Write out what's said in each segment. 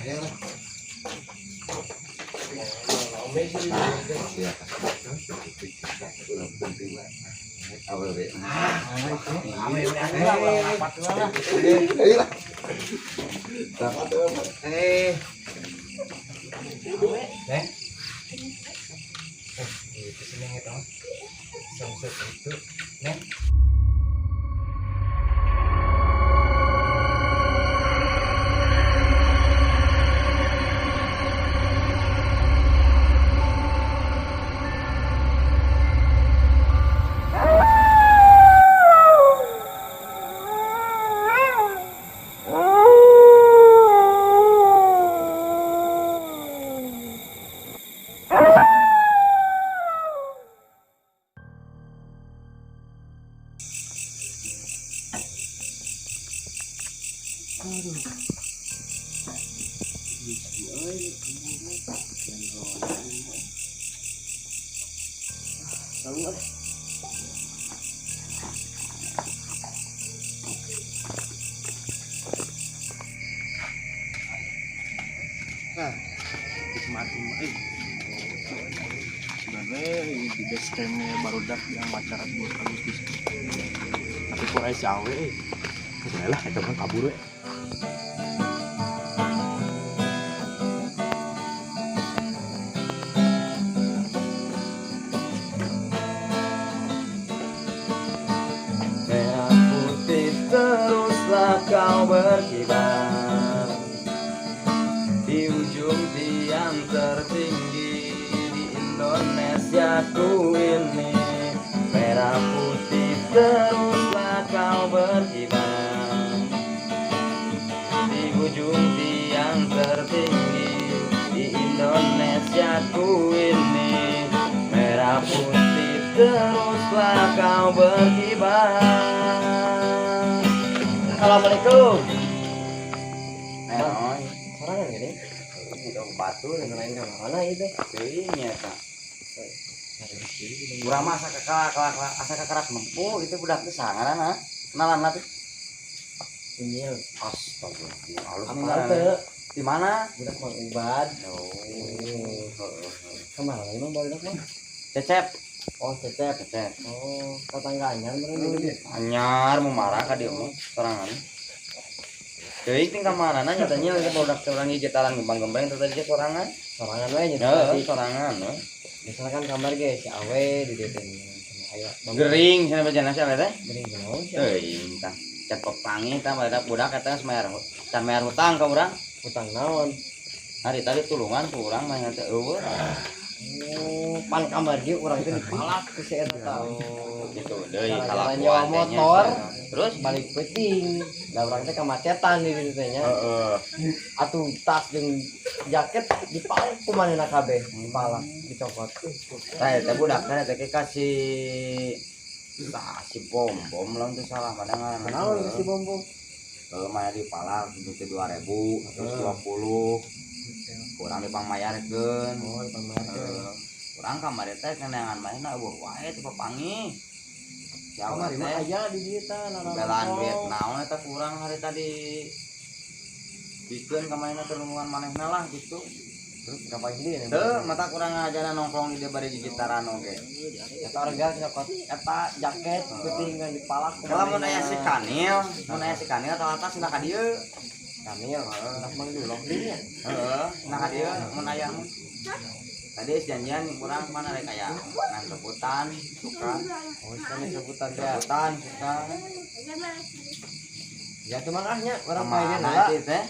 Ya lah. Itu seneng itu. Sungsut itu, Neng. Nah, nikmati sebenarnya di base campnya barudak yang macarat 2 Agustus. Tapi kok si awe lah itu kan kabur we. Merah putih teruslah kau berkibar di ujung tiang tertinggi di Indonesiaku ini. Merah putih teruslah kau berkibar di ujung tiang tertinggi di Indonesiaku ini. Merah putih teruslah kau berkibar. Assalamualaikum. Sorangan gini? Dong batu dan lain mana itu? Kayaknya tak. Kurang masa asa kekeras mempu itu budak tuh sangaran ah. Kenalan lah tuh. Inyil. Astaga. Halus nih. Di mana? Budak Mang Ubad. Kemana emang budak mah? Cecep. Oh, Cecep. Oh, tetangganya bener. Anyar mau marah ka dia mah sorangan. Deui ting kamana nyatanya lagi produk orang gigitalan gembang-gembang itu tadi sorangan. Sorangan we nya. Heeh, sorangan we. Biasanya kan kamar ge si awe di dieu teh. Ayo. Gering cenah bejana si awe teh? Gering naon sih? Teuing tah. Cat pepangi tah budak eta semayar. Can mayar hutang ka urang. Hutang naon? Hari tadi tulungan ku urang mah teh eueuh. Oh, pan kamar ge urang teh dipalak ke si eta. Gitu deui kalakuan motor. Terus balik penting, da urang teh kamacetan di dieu teh nya. Heeh. Atuh tas jeung jaket dipalak ku manehna kabeh, dipalak, dicopot. Tah eta budak teh teh kasih si bom lawan teh salah padangan. Naon si bom? Maya dipalak duit 2.000, terus 20. Kurang dipangmayarkeun. Oh, dipangmayarkeun. Kurang kamar teh kenangan manehna eueuh wae teh papangi. Siapa teh aja di dieu teh belaan duit naon eta kurang hari tadi bikeun ka manehna tulungan manehna lah gitu. Terus berapa gini ya? Teu mata kurang aja nongkrong di dieu bari gigitaran oge. Eta orga cokot eta jaket peuting kan dipalak. Kalau mun aya si Kanil atau atas cenah ka dieu. Kanil heeh, nak mangdulok dieu nya. Heeh, cenah ka dieu mun aya mah. Tadi janjian kurang mana rek aya ngan rebutan suka. Oh, ini rebutan kegiatan suka. Ya cuman ahnya orang main lah teh.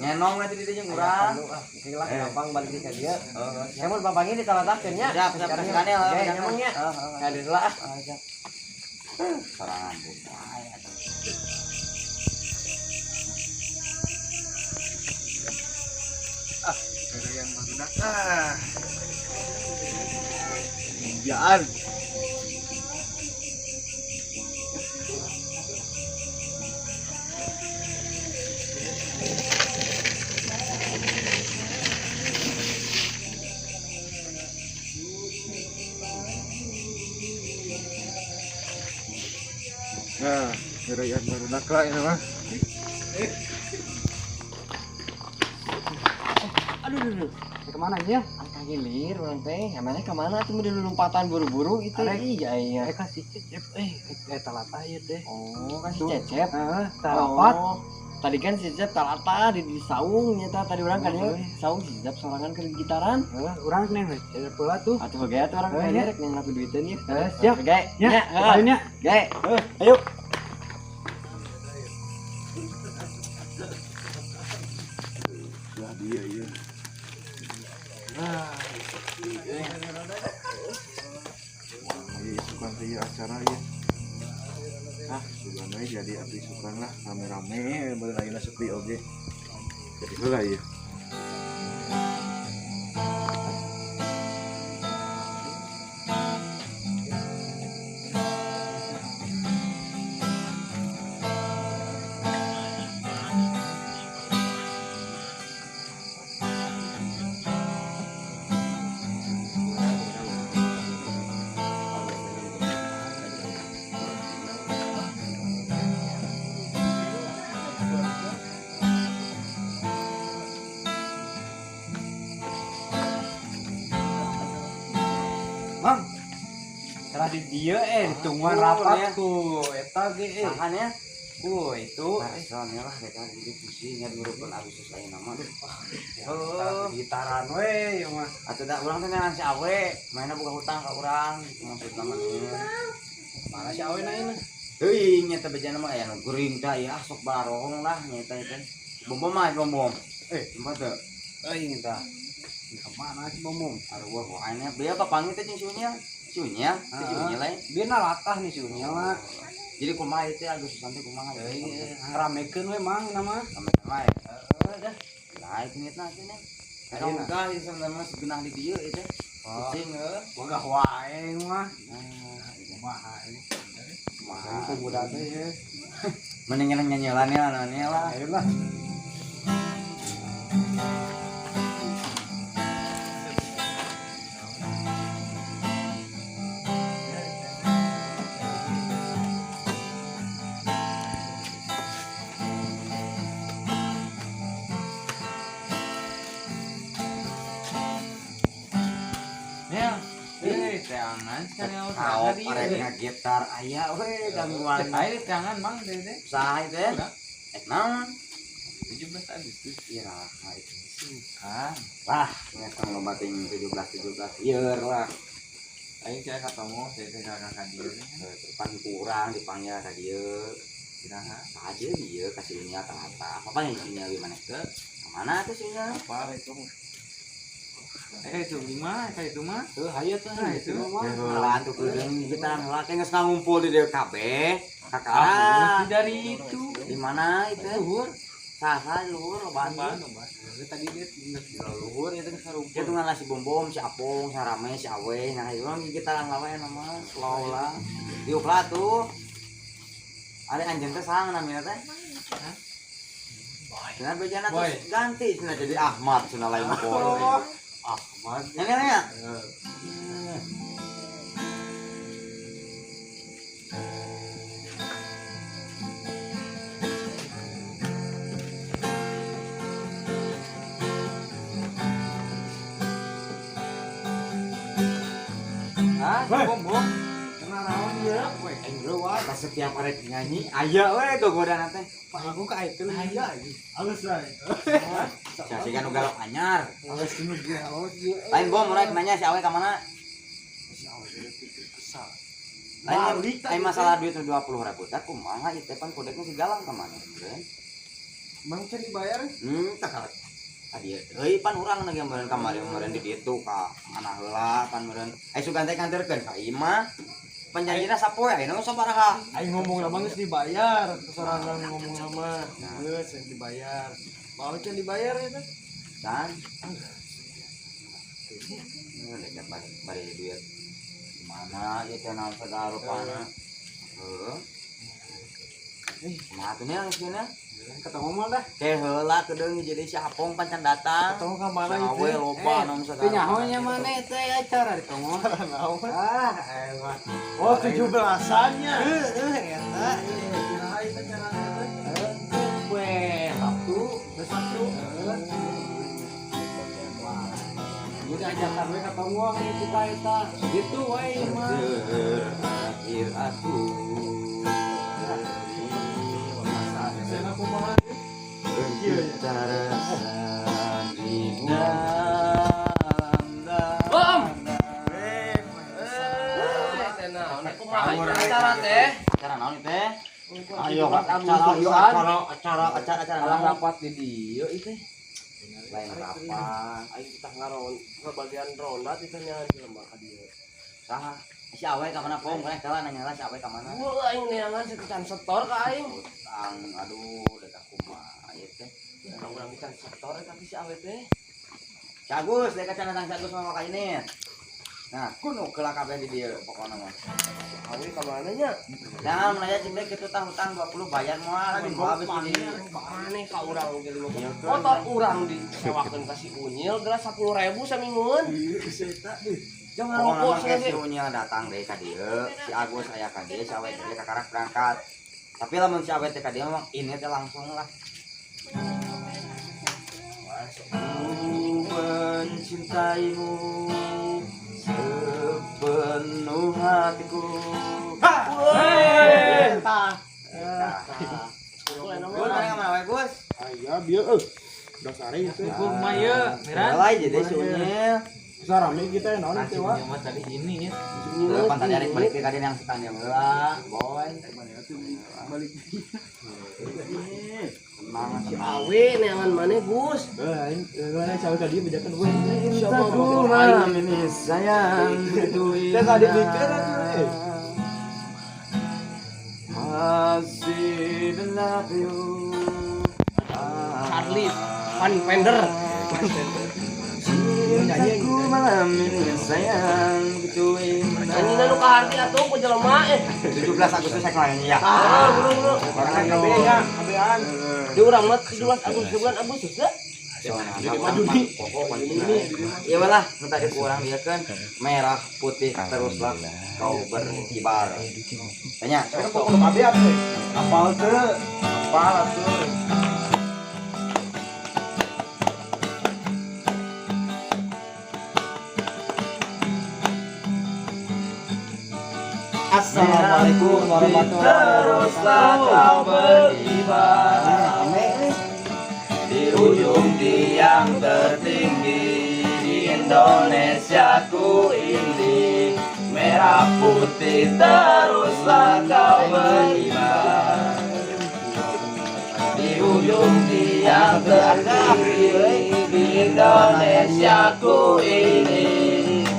Nyenong nanti di dieu urang. Oke lah gampang balik ka dieu. Heeh. Saya mun papangi ditalatakeun nya. Siap sekali ya. Nyemongnya. Hadir lah. Sorangan buay atuh. Ada yang barudak Jaan. Nah, kirayan barudak lah ini mah. Aduh. Kemana ya? Angka gilir orang teh. Emangnya kemana tuh udah lompatan buru-buru itu? Iya. Kasih cecep talata ya deh. Oh, kasih cecep. Talapat. Tadi kan si Cecep talata di saung nyata tadi orang kan ya saung si Cecep sorangan ke gitaran. Urang neng cecep pula tuh. Atuh gaya tuh orang kayak direk yang laku duitan ya. Siap. Gaya. Ya, ayo Gaya. Ayo. Lah dia iya. Sukan saya acara ya. Sugan we jadi abdi sukan lah rame-rame bener ayeuna sepi oge. Jadi heula ya. Bang, cara di dia ditungguan rapat ku eta ge Tahan ya. ku itu Soalnya lah kita jadi pusing ya ngurupkeun Agustus lain nama. gitaran we ya mah. Atuh da urang teh nang si awe, mainna buka hutang ka urang, maksud nama Mana si awe na ini? Teuing nya teh bejana mah aya nu geuring tah ya sok barong lah nya teh teh. Bom mah bom. Tempat teh. Euy eta. Kemana si bomom? Aduh wah anya bea papangi teh jeung siunya. Siunya lain. Dia nalatah nih siunya mah. Jadi kumaha teh Agustus nanti kumaha Euy ngaramekeun we mang nama. sama-sama ya. Dah. Nah, ingitna cenah. Ayeuna ka ieu sebenarnya segenah di dieu ieu teh. Kucing Wagah wae mah. kumaha ini. Kumaha pemuda teh ya. Mendingan nyanyilannya lah. Ayolah. Ya. Teangan sekali arek ngagitar aya we gangguan. Ayo teangan Bang teh. Saha teh? Ek naon? 17 Agustus. Iya, itu kan. Lah, ngetong lomba ting 17 year lah. Aing saya ketemu saya kakak ka dieu. Depan kurang dipanggil ka dieu. Kiraha Saja dia kasihnya ternyata. Apa yang isinya gimana ke? Kemana tuh sinya? apa itu? Itu gimana kayak itu mah? Tuh hayu tuh itu mah. Lah tuh keudeng kita heula teh geus ngumpul di dieu kabeh. Kakak. Dari itu. Di mana itu? Luhur. Saha luhur lobaan. Tadi dia luhur itu ke sarumpul. Dia tuh ngalah si Bombom, si Apong, si Rame, si Awe. Nah, itu orang kita ngalawe nama slow lah. Diuk lah tuh. Ada anjing teh sang namanya teh. Dengan bejana tuh ganti cenah jadi Ahmad cenah lain Boy. Ahmad. Nya. Bom. Kenarawan dia. Pas setiap arek nyanyi, aya we gogodan teh. Pak aku ka itu aya lagi. Halus lah. Sia kan galak anyar. Halus ini dia. Lain Bom urang nanya si Awe ka mana? Lain masalah duit 20.000 teh kumaha ieu teh pan kodeknya si Galang ka mana? Mang can dibayar? Tak kalah. Tadi euy pan urang na gambaran kemarin di ditu ka mana heula pan meureun. Sugan teh kanterkeun ka ieu mah. Panjanjina sapoe aya sabaraha. Aing ngomong nama geus dibayar. Sorangan ngomong nama. Geus dibayar. Mau can dibayar eta? Dan dekat bari duit. Mana ieu teh naon segala rupana. Heuh. Kumaha tuh nya geus Ketemu mah dah. Kayak heula kedeung jadi si Apong pancan datang. Ketemu ka mana Awe loba naon segala. Teu nyaho nya mana teh acara ditemu. Ah, elah. Oh, 17-annya. Eta. Kiraha itu acara teh. Sabtu. diajakan we ketemu kita eta. Gitu we mah. Terakhir aku Saya kumaha? kita rasa di dalam Om! acara naon teh? Ayo acara rapat di dieu itu. lain rapat. Ayo kita ngaron bagian ronda kita nyahan jelema ka dieu. Saha? Si awe ka mana pong? Kana kala nanya lah si awe ka mana? Wah, aing neangan sekitar setor ka aing. Utang aduh dekat kumaha ieu teh. Urang bisa setor tapi si awe teh. Si Agus, deka can datang si Agus mah ka ini. Nah, kuno keula kabeh di dieu pokona mah. Awe ka mana nya? Jangan menanya cimdek kitu tah hutang 20 bayar moal habis di dieu. Aneh ka urang ge 50. Motor urang disewakeun ka si Unyil geus 10.000 samingguan. Jangan rokok Pokona sih. si Unyil datang deui ka dieu, si Agus aya ka dieu, si awe teh ka karak berangkat. Tapi lamun si awe teh ka dieu mah ini teh langsung lah. Aku mencintaimu sepenuh hatiku. Gus, mana mana wae Gus? Aya bieu dasare itu. Mulai jadi si Unyil. Sarame kita naon teh wa? Pan tadi arek balik ke kaden yang setan yang heula, boy. Balik. Semangat si Awe neangan maneh Gus. Aing mana sawe ka dieu bejakeun we. malam ini sayang itu Teh ka dieu mikir atuh. masih love you. Charlie Van Fender. Cintaku malam ini sayang gituin. Anjina nu ka harti atuh ku jelema 17 Agustus saya kelayan ya. buru-buru. Orang kabeh ya, kabehan. Di urang mah 17 bulan Agustus ya. Iya malah minta dikurang dia kan merah putih teruslah kau berkibar. Tanya. Pokok kabeh atuh. Apal teu? Apal atuh. Assalamualaikum warahmatullahi Teruslah kau berkibar di ujung tiang tertinggi di Indonesiaku ini. Merah putih teruslah kau berkibar di ujung tiang tertinggi di Indonesiaku ini.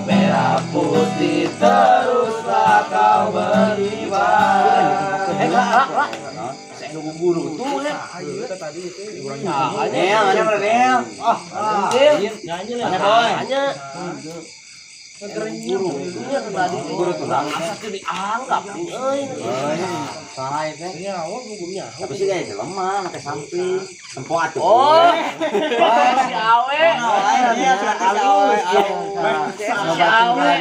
Merah putih teruslah kau berkibar. Saya nunggu guru tuh ya. tadi itu urang Nel, mana mana Nel? Nyanyi Mana boy? Hanya guru. Iya tadi Guru tulang. asa teu dianggap euy. Salah itu. Nyawa gugumnya. Tapi sih guys, lemah, pakai samping. Tempo atuh. Oh. Si awe. Iya, halus. Si awe.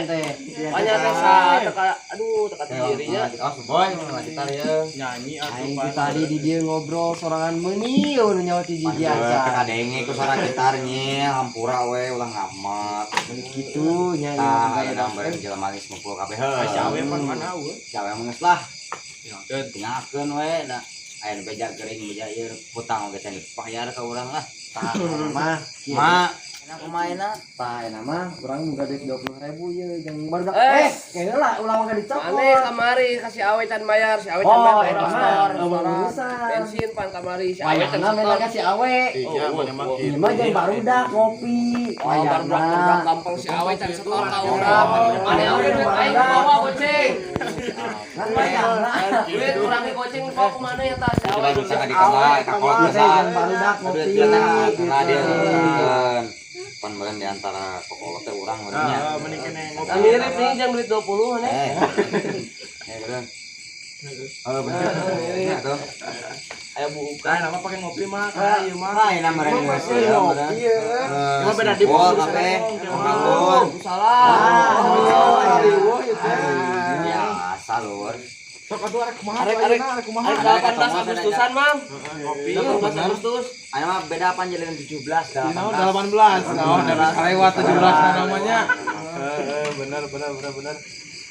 Banyak rasa teka aduh teka dirinya. Oh, boy, kita ya. nyanyi Aing tadi di dia ngobrol sorangan meuni nu nyawa ti di Kita aja. denge ku suara gitarnya, hampura we ulah ngamat. Gitu nyanyi. Tah, aya gambar jelema geus ngumpul kabeh heuh. Sawe mana we? Sawe geus lah. Tinggalkeun we da. Aya nu beja geuring beja ieu hutang oge teh dipayar ka urang lah. Tah mah. Ma, enak kumaina? Tah enak mah urang muga duit 20.000 ye jeung baru Eh. kayaknya lah ulah mah dicopot. Mane kamari kasih awe can bayar, si awe can Oh, bayar enak. motor. Urusan. Bensin pan kamari si awe can Wayahna setor. memang si awe. Iya, mana mah Ini mah jeung barudak ngopi. Oh, baru gampang si awe can setor ka urang. Mane awe duit aing bawa goceng. Kan wayahna. Duit urang di goceng bawa ku mana ya tah si awe. Coba bisa dikawal, kakol bisa. Jeung barudak ngopi. Pan beureun di antara kokolot teh urang meureunnya. mending kene ngopi. Mirip nih jam duit 20 ane. Beureun. Oh, bener. Ya tuh. Aya buka. Nah, nama pakai ngopi mah, kan ieu mah. Hai, nama meureun geus ya, meureun. Cuma beda di Wah, bawah kabeh. Salah. Biasa, Lur. Sok atuh arek kumaha? Arek 18 Agustusan, Mang. Ngopi. 18 Agustus. Aya mah beda panjeliran 17 Dina 18. Naon dari kalewat 17 namanya. Bener.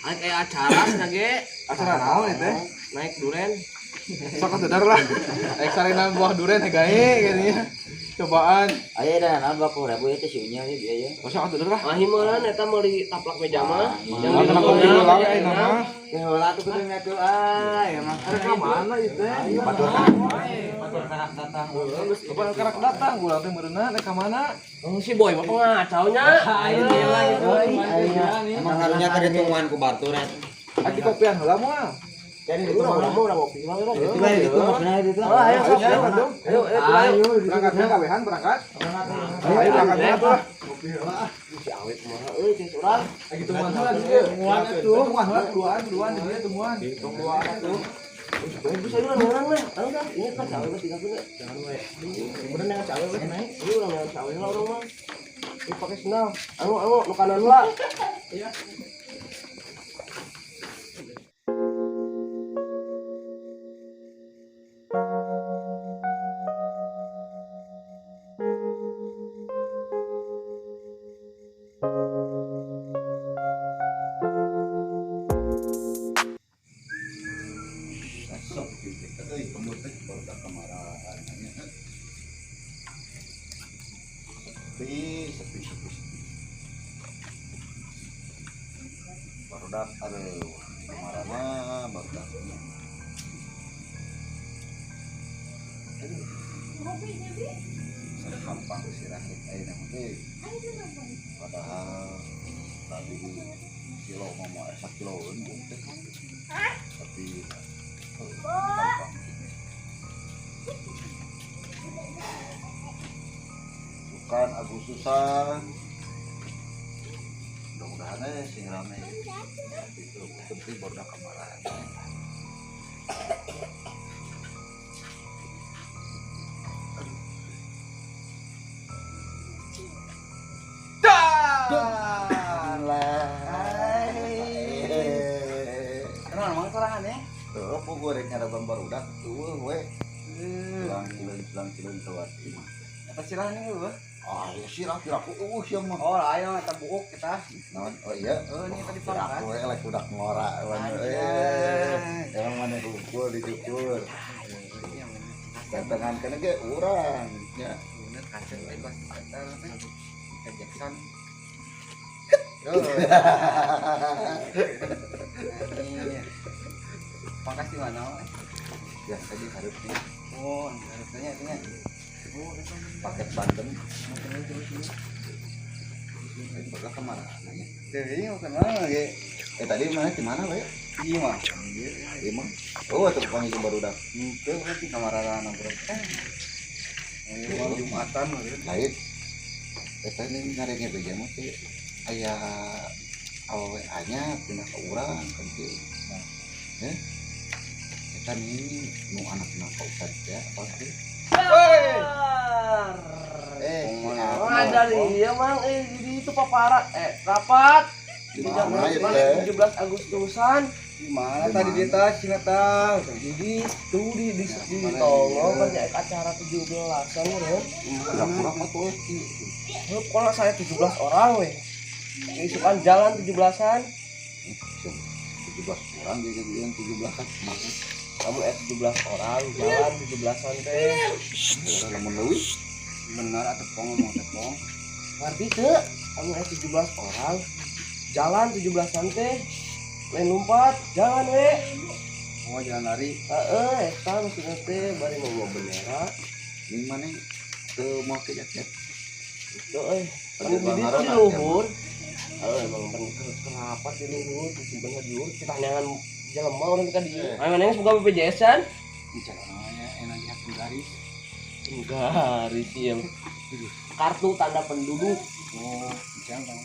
Arek aya acara cenah ge. Acara naon eta? Naik duren. Sok atuh dar lah. Aek sarena buah duren gae gini. Cobaan. Aya dan naon 20.000 ya teh si Unyil ya biaya. Sok atuh dar lah. Mahimeulan eta meuli taplak meja mah. Yang di kopi ulang ya nama. Ya heula tuh kudu nya tuh ya mah. Ka mana ieu teh? Batur karak datang. Batur karak datang ulang teh meureunna ka mana? Oh, si Boy mah pengacaunya. Ayo lah itu. Emang harunya tadi tungguan ku batur eta. Aki kopian heula moal. Jadi itu udah ngopi mah udah. Itu kan itu ngobrolnya itu. Ayo sok. Ayo berangkatnya kawehan berangkat. Ayo berangkat atuh. Si awet mah euy teh urang. Lagi tungguan heula di dieu. Tungguan atuh. Tungguan di dieu tungguan. Tungguan atuh. Bisa dulu orang mah. Tahu kan? Ini kan cawe mah 30. Jangan we. Bener yang cawe we naik. Ini urang yang cawe lah urang mah. Ini pakai sendal. Anu nu kanan heula. Iya. Barudak ada kemarana barudak gampang sirahit aja nanti padahal tadi kilo mau 1 kilo tapi gampang bukan Agustusan mudah-mudahan sih rame itu penting baru kemarin Kenapa emang sorangan ya? tuh apa gue rek nyara gambar udah tuh we bilang cilin tuh Apa sirah ini lu? ah ya sirah kiraku siya mah Oh, ayo kita buuk kita. oh iya Oh, ini tadi kiraku parah. we lek udah ngora emang mana kumpul dicukur datangan kena ge urang ya Bener kasih lagi pas kita Jackson. Makasih mana? ya tadi harusnya Oh, harusnya ini. Oh, paket bandeng barudak kemana Jadi mau kenal lagi. tadi mana di mana we Iya mah. emang oh tuh panggil barudak Itu berarti kamar nongkrong. Jumatan lain eta ini ngarennya beja mah teh aya awewe nya pindah ke urang kan teh ya eta nih nu anak-anak ka ustad ya apa sih Oh, ada dia mang jadi itu paparat rapat. Jadi jam Mana ya, teh? 17 Agustusan. Gimana tadi dia tas sih tahu. Jadi itu di tolong kan ya acara 17-an bro. kurang mah tuh Kalau saya 17 orang weh. Isukan jalan 17-an. 17 orang jadi yang 17 mah Kamu 17 orang jalan 17-an teh. lamun leuwih Benar atau tepung ngomong tepung. Ngerti tuh? Kamu 17 orang jalan 17-an teh. Lain lompat jalan we. Oh, jalan lari. Eta maksudnya teh bari mau bendera. ini mana teu mau ke jaket Itu kan Ada di bangara di kan, luhur. Emang kenapa di luhur disimpan di luhur kita nyangan jalan mau orang kita di. Ayo neng semoga BPJS kan? Bicaranya enak lihat garis. Garis ya. Kartu tanda penduduk. Oh, siapa?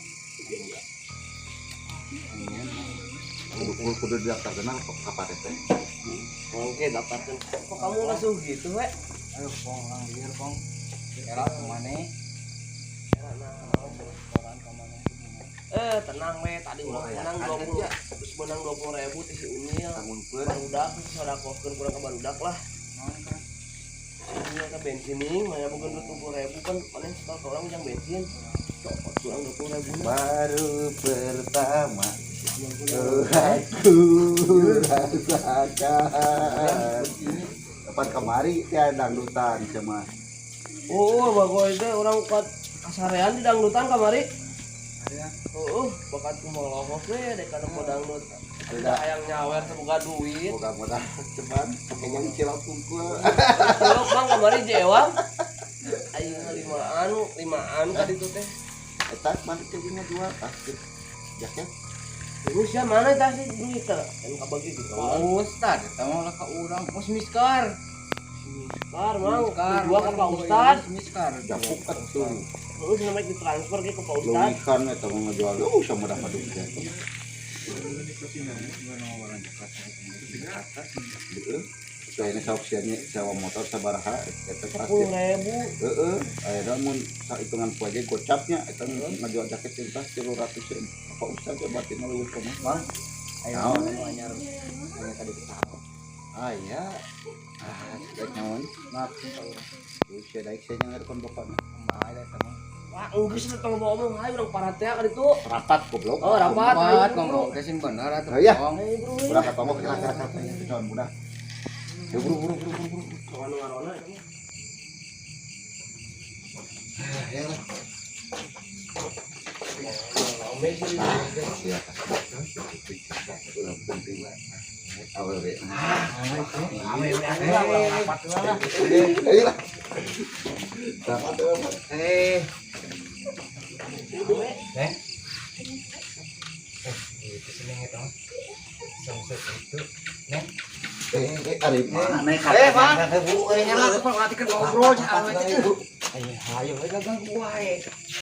kudu didaftarkeun ka PTT Oke, dapatkan. Kok kamu langsung gitu, we? Ayo, Pong, orang liar, Pong. Era kemana? Tenang we, tadi ulang menang 20, terus menang 20.000 ti si Unil. Barudak sodakokeun kurang ka barudak lah. Ini ke bensining, mana bukan 20.000 kan, mana sekarang orang yang bensin. Copot kurang 20.000. Baru pertama aku rasakan. Dapat kemari ya dangdutan cuma. Oh, bagus itu orang kuat kasarean di dangdutan kamari. Bakat kumaha we dek kana dangdut. Udah hayang nyawer semoga duit. Moga-moga cepat pengen cilok tungkul. Cilok Bang kamari jewang. Ayeuna 5an ka ditu teh. Eta balik ke dina jual tas jaket. Ini sia mana tah sih duit teh? Kan kabagi di kawan. Ustad, eta mah lah ka urang. Pos miskar. Miskar Mang, dua ka Pak Ustad. Miskar. Japuk atuh. Terus namanya ditransfer ke Pak Ustad. Lumikan eta mah ngajual sama dapat duit. Kayaknya sauksiannya sewa motor sabaraha eta pasti. 10.000. Heeh, ayeuna mun sahitungan ku aja gocapnya eta ngajual jaket cinta 300 sen. Apa usah coba batin leuwih ka mah. Ayo anyar. Hanya tadi kita. Aya. Cek naon? Maaf. Geus sia daek sia nyangarkeun bapana. Kumaha eta mah. Wah, geus teh tong ngomong hayu urang paratea ka ditu. Rapat goblok. Oh, rapat. Buat ngomong kesin bener atuh. Ya. Bong. Ayo bro. Budak katongok kira-kira kawan budak. Ya buru. Kawan ngarona. Ya. Awewe. Itu seneng itu. Sungsut itu. Neng. Ari mana Pak. Buru euy nya lah, perhatikan ngobrol nya. Ayo, ayo, gagang ku wae.